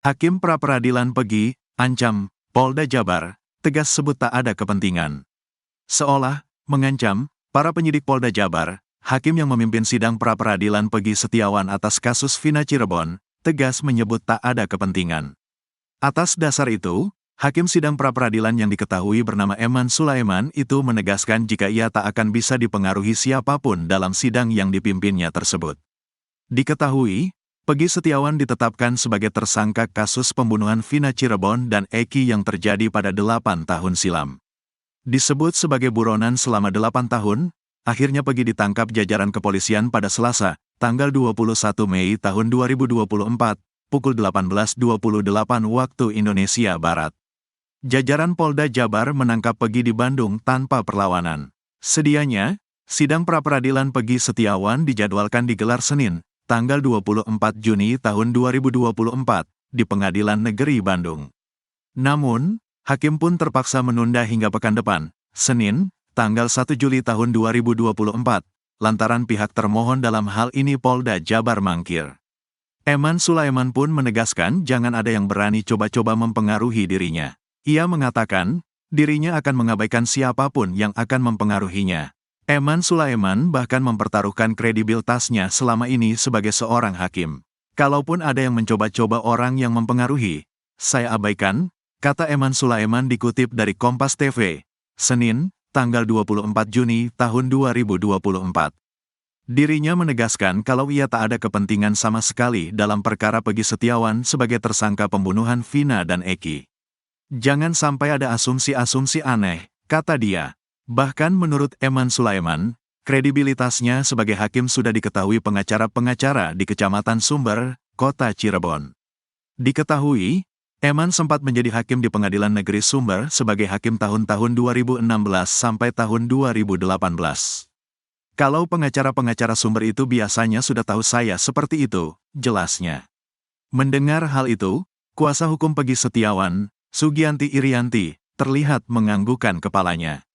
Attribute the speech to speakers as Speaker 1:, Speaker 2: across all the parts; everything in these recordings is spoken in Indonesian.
Speaker 1: Hakim Pra-Peradilan Pegi, ancam, Polda Jabar, tegas sebut tak ada kepentingan. Seolah mengancam para penyidik Polda Jabar, hakim yang memimpin sidang pra-peradilan Pegi Setiawan atas kasus Vina Cirebon, tegas menyebut tak ada kepentingan. Atas dasar itu, hakim sidang pra-peradilan yang diketahui bernama Eman Sulaiman itu menegaskan jika ia tak akan bisa dipengaruhi siapapun dalam sidang yang dipimpinnya tersebut. Diketahui, Pegi Setiawan ditetapkan sebagai tersangka kasus pembunuhan Vina Cirebon dan Eki yang terjadi pada 8 tahun silam. Disebut sebagai buronan selama 8 tahun, akhirnya Pegi ditangkap jajaran kepolisian pada Selasa, tanggal 21 Mei tahun 2024, pukul 18.28 waktu Indonesia Barat. Jajaran Polda Jabar menangkap Pegi di Bandung tanpa perlawanan. Sedianya, sidang pra-peradilan Pegi Setiawan dijadwalkan digelar Senin, tanggal 24 Juni tahun 2024, di Pengadilan Negeri Bandung. Namun, hakim pun terpaksa menunda hingga pekan depan, Senin, tanggal 1 Juli tahun 2024, lantaran pihak termohon dalam hal ini Polda Jabar mangkir. Eman Sulaiman pun menegaskan jangan ada yang berani coba-coba mempengaruhi dirinya. Ia mengatakan, dirinya akan mengabaikan siapapun yang akan mempengaruhinya. Eman Sulaiman bahkan mempertaruhkan kredibilitasnya selama ini sebagai seorang hakim. Kalaupun ada yang mencoba-coba orang yang mempengaruhi, saya abaikan, kata Eman Sulaiman dikutip dari Kompas TV, Senin, tanggal 24 Juni tahun 2024. Dirinya menegaskan kalau ia tak ada kepentingan sama sekali dalam perkara Pegi Setiawan sebagai tersangka pembunuhan Vina dan Eki. Jangan sampai ada asumsi-asumsi aneh, kata dia. Bahkan menurut Eman Sulaiman, kredibilitasnya sebagai hakim sudah diketahui pengacara-pengacara di Kecamatan Sumber, Kota Cirebon. Diketahui, Eman sempat menjadi hakim di Pengadilan Negeri Sumber sebagai hakim tahun-tahun 2016 sampai tahun 2018. Kalau pengacara-pengacara Sumber itu biasanya sudah tahu saya seperti itu, jelasnya. Mendengar hal itu, kuasa hukum Pegi Setiawan, Sugianti Irianti, terlihat menganggukkan kepalanya.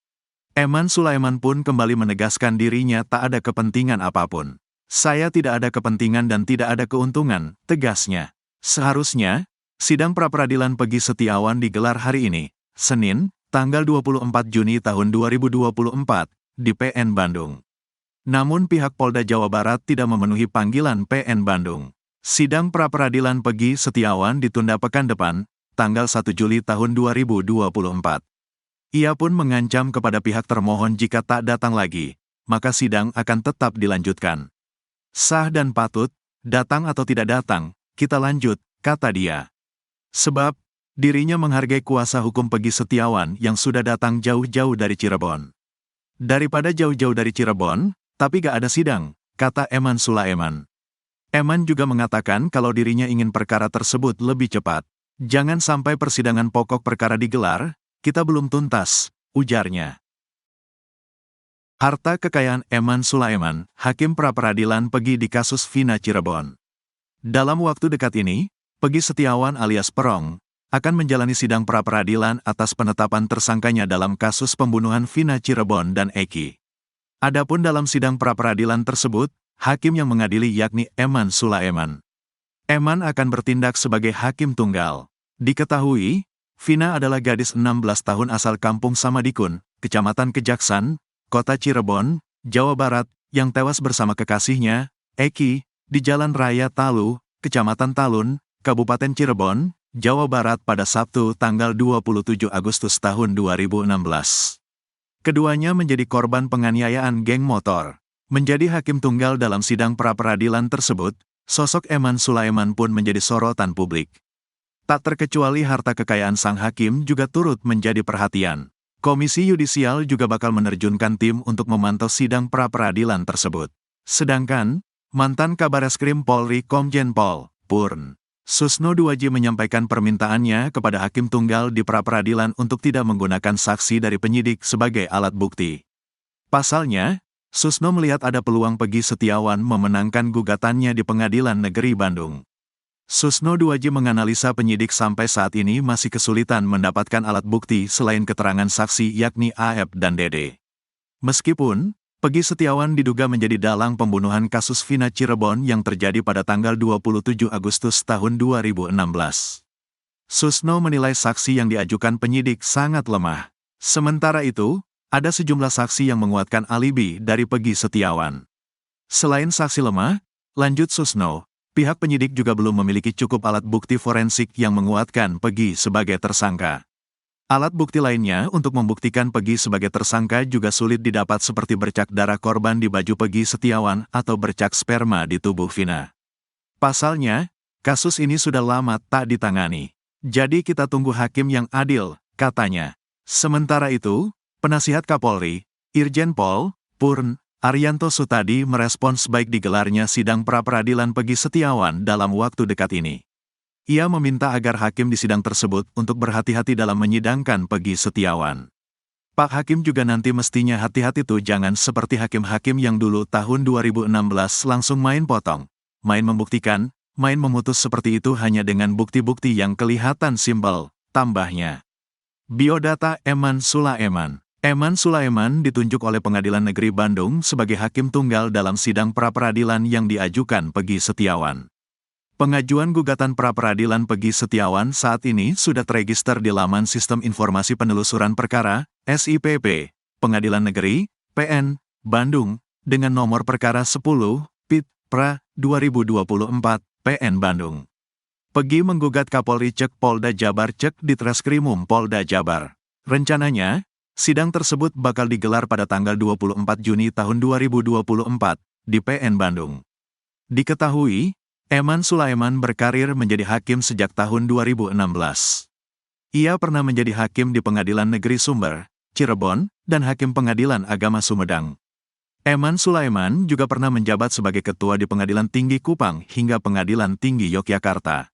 Speaker 1: Eman Sulaiman pun kembali menegaskan dirinya tak ada kepentingan apapun. Saya tidak ada kepentingan dan tidak ada keuntungan, tegasnya. Seharusnya, sidang pra-peradilan Pegi Setiawan digelar hari ini, Senin, tanggal 24 Juni tahun 2024, di PN Bandung. Namun pihak Polda Jawa Barat tidak memenuhi panggilan PN Bandung. Sidang pra-peradilan Pegi Setiawan ditunda pekan depan, tanggal 1 Juli tahun 2024. Ia pun mengancam kepada pihak termohon jika tak datang lagi, maka sidang akan tetap dilanjutkan. Sah dan patut, datang atau tidak datang, kita lanjut, kata dia. Sebab, dirinya menghargai kuasa hukum Pegi Setiawan yang sudah datang jauh-jauh dari Cirebon. Daripada jauh-jauh dari Cirebon, tapi gak ada sidang, kata Eman Sulaiman. Eman juga mengatakan kalau dirinya ingin perkara tersebut lebih cepat. Jangan sampai persidangan pokok perkara digelar, kita belum tuntas, ujarnya. Harta kekayaan Eman Sulaiman, hakim pra-peradilan Pegi di kasus Vina Cirebon. Dalam waktu dekat ini, Pegi Setiawan alias Perong, akan menjalani sidang pra-peradilan atas penetapan tersangkanya dalam kasus pembunuhan Vina Cirebon dan Eki. Adapun dalam sidang pra-peradilan tersebut, hakim yang mengadili yakni Eman Sulaiman. Eman akan bertindak sebagai hakim tunggal. Diketahui, Vina adalah gadis 16 tahun asal kampung Samadikun, Kecamatan Kejaksan, Kota Cirebon, Jawa Barat, yang tewas bersama kekasihnya, Eki, di Jalan Raya Talu, Kecamatan Talun, Kabupaten Cirebon, Jawa Barat pada Sabtu tanggal 27 Agustus tahun 2016. Keduanya menjadi korban penganiayaan geng motor. Menjadi hakim tunggal dalam sidang pra-peradilan tersebut, sosok Eman Sulaiman pun menjadi sorotan publik. Tak terkecuali harta kekayaan sang hakim juga turut menjadi perhatian. Komisi Yudisial juga bakal menerjunkan tim untuk memantau sidang pra-peradilan tersebut. Sedangkan, mantan Kabareskrim Polri Komjen Pol, Purn. Susno Duaji menyampaikan permintaannya kepada hakim tunggal di pra-peradilan untuk tidak menggunakan saksi dari penyidik sebagai alat bukti. Pasalnya, Susno melihat ada peluang Pegi Setiawan memenangkan gugatannya di Pengadilan Negeri Bandung. Susno Duaji menganalisa penyidik sampai saat ini masih kesulitan mendapatkan alat bukti selain keterangan saksi yakni AF dan DD. Meskipun, Peggy Setiawan diduga menjadi dalang pembunuhan kasus Vina Cirebon yang terjadi pada tanggal 27 Agustus tahun 2016. Susno menilai saksi yang diajukan penyidik sangat lemah. Sementara itu, ada sejumlah saksi yang menguatkan alibi dari Peggy Setiawan. Selain saksi lemah, lanjut Susno, pihak penyidik juga belum memiliki cukup alat bukti forensik yang menguatkan Peggy sebagai tersangka. Alat bukti lainnya untuk membuktikan Peggy sebagai tersangka juga sulit didapat seperti bercak darah korban di baju Peggy Setiawan atau bercak sperma di tubuh Vina. Pasalnya, kasus ini sudah lama tak ditangani. Jadi kita tunggu hakim yang adil, katanya. Sementara itu, penasihat Kapolri, Irjen Pol Purn Arianto Sutadi merespons baik digelarnya sidang pra-peradilan Peggy Setiawan dalam waktu dekat ini. Ia meminta agar hakim di sidang tersebut untuk berhati-hati dalam menyidangkan Peggy Setiawan. Pak Hakim juga nanti mestinya hati-hati tuh jangan seperti hakim-hakim yang dulu tahun 2016 langsung main potong, main membuktikan, main memutus seperti itu hanya dengan bukti-bukti yang kelihatan simpel, tambahnya. Biodata Eman Sulaiman. Eman Sulaiman ditunjuk oleh Pengadilan Negeri Bandung sebagai hakim tunggal dalam sidang pra-peradilan yang diajukan Peggy Setiawan. Pengajuan gugatan pra-peradilan Peggy Setiawan saat ini sudah terregister di laman Sistem Informasi Penelusuran Perkara, SIPP, Pengadilan Negeri, PN, Bandung, dengan nomor perkara 10, PIT, PRA, 2024, PN Bandung. Peggy menggugat Kapolri Cek Polda Jabar Cek di Treskrimum Polda Jabar. Rencananya, sidang tersebut bakal digelar pada tanggal 24 Juni tahun 2024, di PN Bandung. Diketahui, Eman Sulaiman berkarir menjadi hakim sejak tahun 2016. Ia pernah menjadi hakim di Pengadilan Negeri Sumber, Cirebon, dan Hakim Pengadilan Agama Sumedang. Eman Sulaiman juga pernah menjabat sebagai ketua di Pengadilan Tinggi Kupang hingga Pengadilan Tinggi Yogyakarta.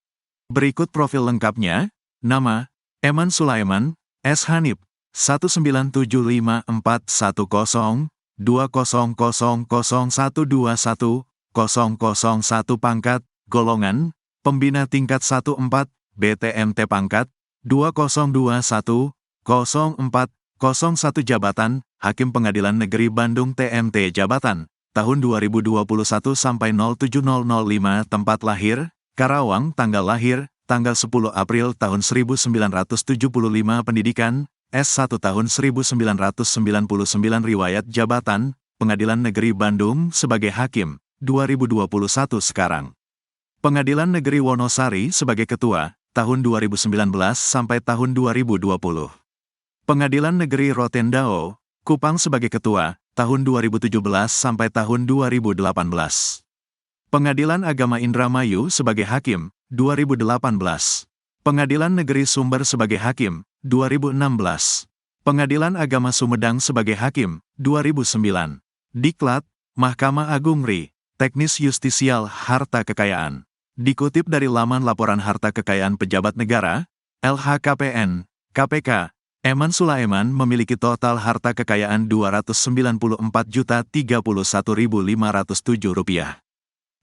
Speaker 1: Berikut profil lengkapnya. Nama, Eman Sulaiman, S. Hanif, 197541020000121 001 pangkat, golongan, pembina tingkat 14, BTMT pangkat, 2021, 0401 jabatan, Hakim Pengadilan Negeri Bandung TMT jabatan, tahun 2021 sampai 07005 tempat lahir, Karawang tanggal lahir, tanggal 10 April tahun 1975 pendidikan, S1 tahun 1999 riwayat jabatan, Pengadilan Negeri Bandung sebagai hakim. 2021 sekarang. Pengadilan Negeri Wonosari sebagai ketua, tahun 2019 sampai tahun 2020. Pengadilan Negeri Rotendao, Kupang sebagai ketua, tahun 2017 sampai tahun 2018. Pengadilan Agama Indramayu sebagai hakim, 2018. Pengadilan Negeri Sumber sebagai hakim, 2016. Pengadilan Agama Sumedang sebagai hakim, 2009. Diklat, Mahkamah Agung RI. Teknis Justisial Harta Kekayaan. Dikutip dari laman Laporan Harta Kekayaan Pejabat Negara, LHKPN, KPK, Eman Sulaiman memiliki total harta kekayaan Rp294.031.507.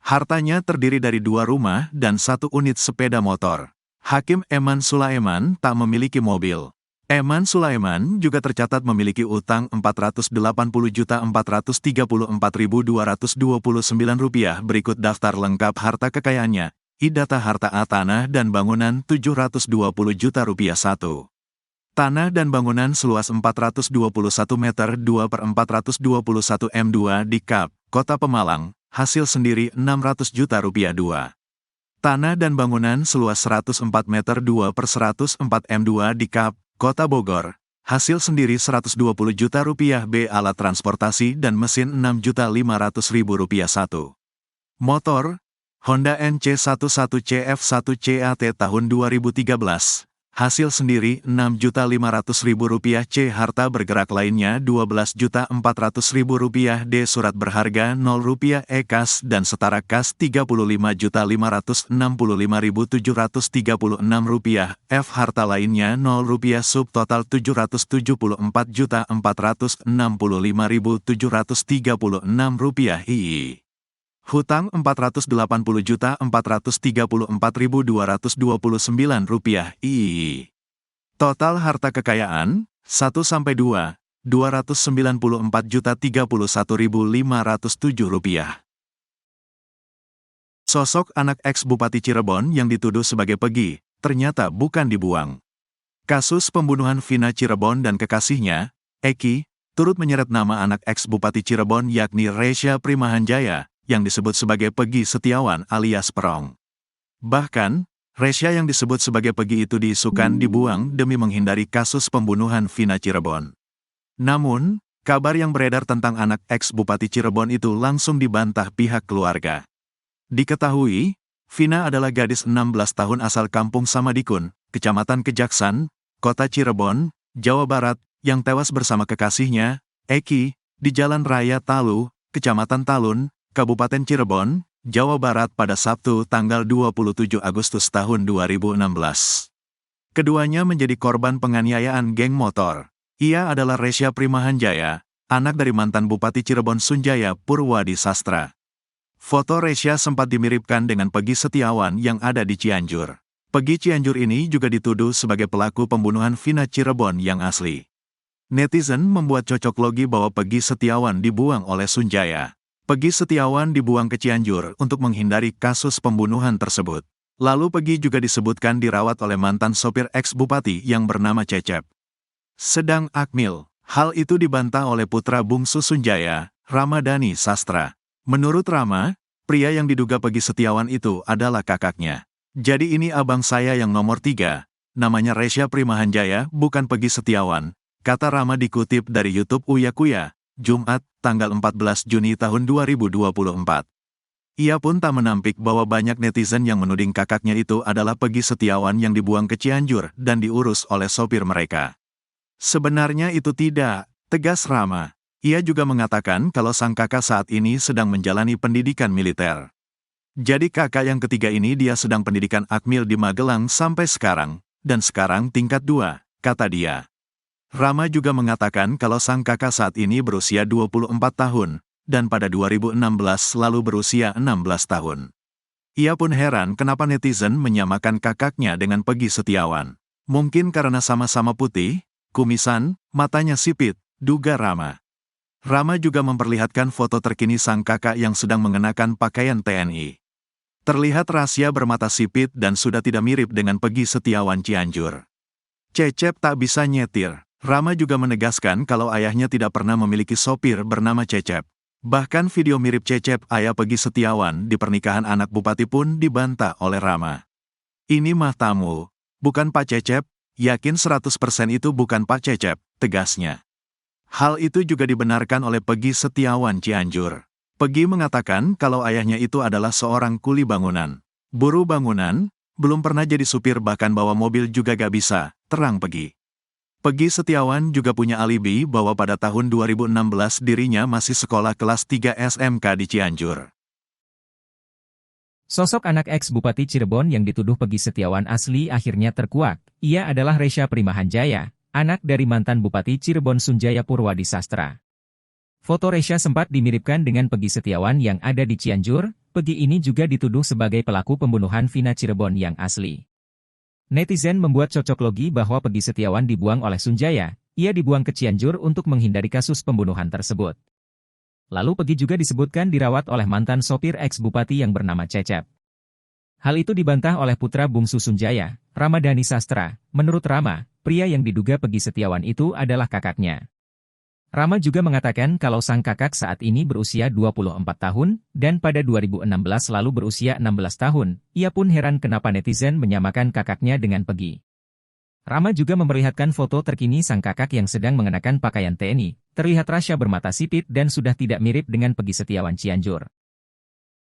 Speaker 1: Hartanya terdiri dari 2 rumah dan 1 unit sepeda motor. Hakim Eman Sulaiman tak memiliki mobil. Eman Sulaiman juga tercatat memiliki utang Rp480.434.229. Berikut daftar lengkap harta kekayaannya. Idata harta tanah dan bangunan Rp720 juta. 1. Tanah dan bangunan seluas 421 meter 2 per 421 m2 di Kap, Kota Pemalang, hasil sendiri Rp600 juta. 2. Tanah dan bangunan seluas 104 meter 2 per 104 m2 di Kap, Kota Bogor, hasil sendiri Rp120 juta. B. Alat transportasi dan mesin Rp6.500.000. 1. Motor, Honda NC11 CF1 CAT tahun 2013, hasil sendiri Rp6.500.000. C. Harta bergerak lainnya Rp12.400.000. D. Surat berharga Rp0. E. Kas dan setara kas Rp35.565.736. F. Harta lainnya Rp0. Subtotal Rp774.465.736. II. Hutang Rp480.434.229. II. Total harta kekayaan, 1-2, Rp294.031.507. Sosok anak ex-Bupati Cirebon yang dituduh sebagai Peggy, ternyata bukan dibuang. Kasus pembunuhan Vina Cirebon dan kekasihnya, Eki, turut menyeret nama anak ex-Bupati Cirebon yakni Resya Primahanjaya, yang disebut sebagai Peggy Setiawan alias Perong. Bahkan, Resya yang disebut sebagai Peggy itu diisukan dibuang demi menghindari kasus pembunuhan Vina Cirebon. Namun, kabar yang beredar tentang anak ex-Bupati Cirebon itu langsung dibantah pihak keluarga. Diketahui, Vina adalah gadis 16 tahun asal kampung Samadikun, Kecamatan Kejaksan, Kota Cirebon, Jawa Barat, yang tewas bersama kekasihnya, Eki, di Jalan Raya Talu, Kecamatan Talun, Kabupaten Cirebon, Jawa Barat pada Sabtu tanggal 27 Agustus tahun 2016. Keduanya menjadi korban penganiayaan geng motor. Ia adalah Resya Primahanjaya, anak dari mantan Bupati Cirebon Sunjaya Purwadi Sastra. Foto Resya sempat dimiripkan dengan Peggy Setiawan yang ada di Cianjur. Peggy Cianjur ini juga dituduh sebagai pelaku pembunuhan Vina Cirebon yang asli. Netizen membuat cocok logi bahwa Peggy Setiawan dibuang oleh Sunjaya. Peggy Setiawan dibuang ke Cianjur untuk menghindari kasus pembunuhan tersebut. Lalu Peggy juga disebutkan dirawat oleh mantan sopir ex-bupati yang bernama Cecep. Sedang Akmil, hal itu dibantah oleh putra bungsu Sunjaya, Ramadhani Sastra. Menurut Rama, pria yang diduga Peggy Setiawan itu adalah kakaknya. Jadi ini abang saya yang nomor 3, namanya Resya Primahanjaya, bukan Peggy Setiawan, kata Rama dikutip dari YouTube Uya Kuya, Jumat, tanggal 14 Juni tahun 2024. Ia pun tak menampik bahwa banyak netizen yang menuding kakaknya itu adalah Peggy Setiawan yang dibuang ke Cianjur dan diurus oleh sopir mereka. Sebenarnya itu tidak, tegas Rama. Ia juga mengatakan kalau sang kakak saat ini sedang menjalani pendidikan militer. Jadi kakak yang ketiga ini dia sedang pendidikan Akmil di Magelang sampai sekarang, dan sekarang tingkat 2, kata dia. Rama juga mengatakan kalau sang kakak saat ini berusia 24 tahun, dan pada 2016 lalu berusia 16 tahun. Ia pun heran kenapa netizen menyamakan kakaknya dengan Peggy Setiawan. Mungkin karena sama-sama putih, kumisan, matanya sipit, duga Rama. Rama juga memperlihatkan foto terkini sang kakak yang sedang mengenakan pakaian TNI. Terlihat rahasia bermata sipit dan sudah tidak mirip dengan Peggy Setiawan Cianjur. Cecep tak bisa nyetir. Rama juga menegaskan kalau ayahnya tidak pernah memiliki sopir bernama Cecep. Bahkan video mirip Cecep ayah Peggy Setiawan di pernikahan anak bupati pun dibantah oleh Rama. Ini mah tamu, bukan Pak Cecep, yakin 100% itu bukan Pak Cecep, tegasnya. Hal itu juga dibenarkan oleh Peggy Setiawan Cianjur. Peggy mengatakan kalau ayahnya itu adalah seorang kuli bangunan. Buruh bangunan, belum pernah jadi supir bahkan bawa mobil juga gak bisa, terang Peggy. Peggy Setiawan juga punya alibi bahwa pada tahun 2016 dirinya masih sekolah kelas 3 SMK di Cianjur.
Speaker 2: Sosok anak ex-Bupati Cirebon yang dituduh Peggy Setiawan asli akhirnya terkuak. Ia adalah Resya Primahanjaya, anak dari mantan Bupati Cirebon Sunjaya Purwadi Sastra. Foto Resya sempat dimiripkan dengan Peggy Setiawan yang ada di Cianjur. Peggy ini juga dituduh sebagai pelaku pembunuhan Vina Cirebon yang asli. Netizen membuat cocok logi bahwa Peggy Setiawan dibuang oleh Sunjaya. Ia dibuang ke Cianjur untuk menghindari kasus pembunuhan tersebut. Lalu Peggy juga disebutkan dirawat oleh mantan sopir ex-bupati yang bernama Cecep. Hal itu dibantah oleh putra bungsu Sunjaya, Ramadhani Sastra. Menurut Rama, pria yang diduga Peggy Setiawan itu adalah kakaknya. Rama juga mengatakan kalau sang kakak saat ini berusia 24 tahun, dan pada 2016 lalu berusia 16 tahun. Ia pun heran kenapa netizen menyamakan kakaknya dengan Peggy. Rama juga memperlihatkan foto terkini sang kakak yang sedang mengenakan pakaian TNI. Terlihat rahasia bermata sipit dan sudah tidak mirip dengan Peggy Setiawan Cianjur.